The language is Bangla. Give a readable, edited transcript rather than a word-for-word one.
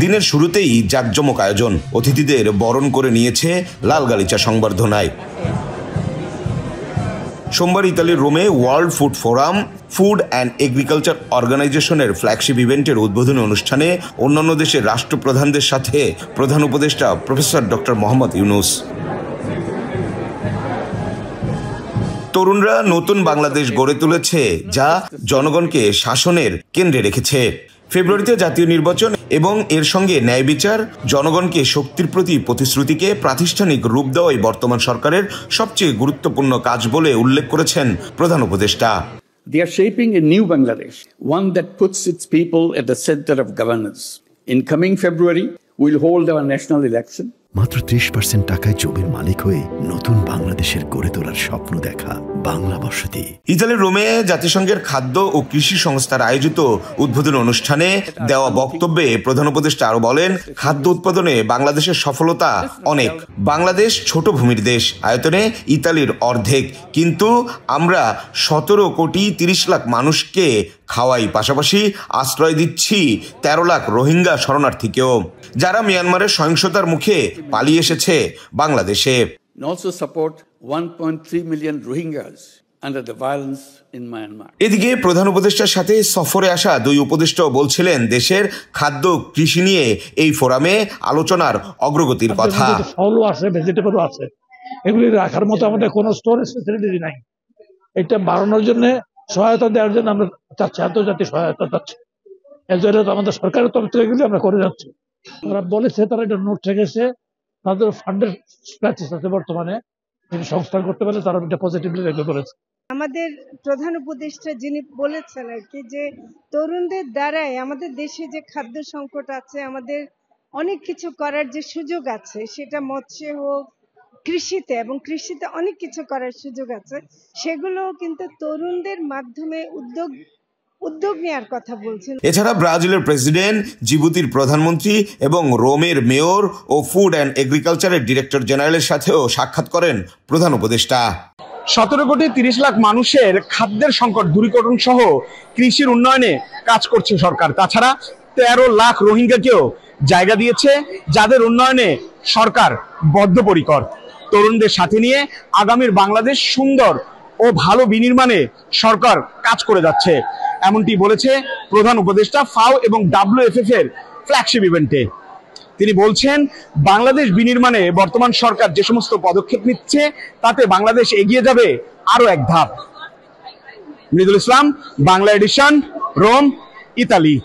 দিনের শুরুতেই জাঁকজমক আয়োজন, অতিথিদের বরণ করে নিয়েছে লাল গালিচা সংবর্ধনায়। সোমবার ইতালির রোমে world food forum food and agriculture অর্গানাইজেশনের ফ্ল্যাগশিপ ইভেন্টের উদ্বোধনী অনুষ্ঠানে অন্যান্য দেশের রাষ্ট্রপ্রধানদের সাথে প্রধান উপদেষ্টা প্রফেসর ডক্টর মোহাম্মদ ইউনুস। তরুণরা নতুন বাংলাদেশ গড়ে তুলেছে, যা জনগণকে শাসনের কেন্দ্রে রেখেছে। ফেব্রুয়ারিতে জাতীয় নির্বাচন এবং এর সঙ্গে ন্যায় বিচার, জনগণকে শক্তির প্রতি প্রতিশ্রুতিকে প্রাতিষ্ঠানিক রূপ দেওয়াই বর্তমান সরকারের সবচেয়ে গুরুত্বপূর্ণ কাজ বলে উল্লেখ করেছেন প্রধান উপদেষ্টা। They are shaping a new Bangladesh, one that puts its people at the center of governance. In coming February, we'll hold our national election. মাত্র 30% টাকায় জমির মালিক হয়ে নতুন বাংলাদেশের গড়ে তোলার স্বপ্ন দেখা বাংলা বসতি। ইতালির রোমে জাতিসংঘের খাদ্য ও কৃষি সংস্থার আয়োজিত উদ্বোধনী অনুষ্ঠানে দেওয়া বক্তব্যে প্রধান উপদেষ্টা আরো বলেন, খাদ্য উৎপাদনে বাংলাদেশের সফলতা অনেক। বাংলাদেশ ছোট ভূমির দেশ, আয়তনে ইতালির অর্ধেক, কিন্তু আমরা 17 কোটি 30 লাখ মানুষকে খাওয়াই, পাশাপাশি আশ্রয় দিচ্ছি 13 লাখ রোহিঙ্গা শরণার্থীকেও, যারা মিয়ানমারের সহিংসতার মুখে পালিয়ে এসেছে বাংলাদেশে। Also support 1.3 million Rohingyas under the violence in Myanmar. এদিকে প্রধান উপদেষ্টার সাথে সফরে আসা দুই উপদেষ্টাও বলছিলেন দেশের খাদ্য কৃষি নিয়ে এই ফোরামে আলোচনার অগ্রগতির কথা। ফলও আছে, ভেজিটেবলও আছে, এগুলি রাখার মতো আমাদের কোনো স্টোরেজ ফ্যাসিলিটি নাই। এটা বাড়ানোর জন্য, সহায়তা দেওয়ার জন্য আমরা চাচ্ছি, আন্তর্জাতিক সহায়তা চাচ্ছি। এর জন্য আমাদের সরকারের তরফ থেকে এগুলি আমরা করে যাচ্ছি। ওরা বলেছে তারা এটা নোট রেখেছে, তাদের ফান্ডের ক্রাইসিস আছে বর্তমানে, সংস্থান করতে পারে, তারা এটা পজিটিভলি রেখে করেছে। আমাদের প্রধান উপদেষ্টা যিনি বলেছেন আর কি, যে তরুণদের দ্বারাই আমাদের দেশে যে খাদ্য সংকট আছে, আমাদের অনেক কিছু করার যে সুযোগ আছে, সেটা মৎস্যে হোক, কৃষিতে, এবং কৃষিতে অনেক কিছু করার সুযোগ আছে, সেগুলো কিন্তু তরুণদের মাধ্যমে উদ্যোগ নেওয়ার কথা বলছেন। এছাড়া ব্রাজিলের প্রেসিডেন্ট, জিবুতির প্রধানমন্ত্রী এবং রোমের মেয়র ও ফুড অ্যান্ড এগ্রিকালচারের ডিরেক্টর জেনারেলের সাথেও সাক্ষাৎ করেন প্রধান উপদেষ্টা। 17 কোটি 30 লাখ মানুষের খাদ্যের সংকট দূরীকরণ সহ কৃষির উন্নয়নে কাজ করছে সরকার। তাছাড়া 13 লাখ রোহিঙ্গাকেও জায়গা দিয়েছে, যাদের উন্নয়নে সরকার বদ্ধপরিকর। তরুণদের সাথে নিয়ে আগামীর বাংলাদেশ সুন্দর ও ভালো বিনির্মাণে সরকার কাজ করে যাচ্ছে, এমনটি বলেছে প্রধান উপদেষ্টা ফাও এবং WFF এর ফ্ল্যাগশিপ ইভেন্টে। তিনি বলছেন, বাংলাদেশ বিনির্মাণে বর্তমান সরকার যে সমস্ত পদক্ষেপ নিচ্ছে, তাতে বাংলাদেশ এগিয়ে যাবে আরো এক ধাপ। মৃদুল ইসলাম, বাংলা এডিশন, রোম, ইতালি।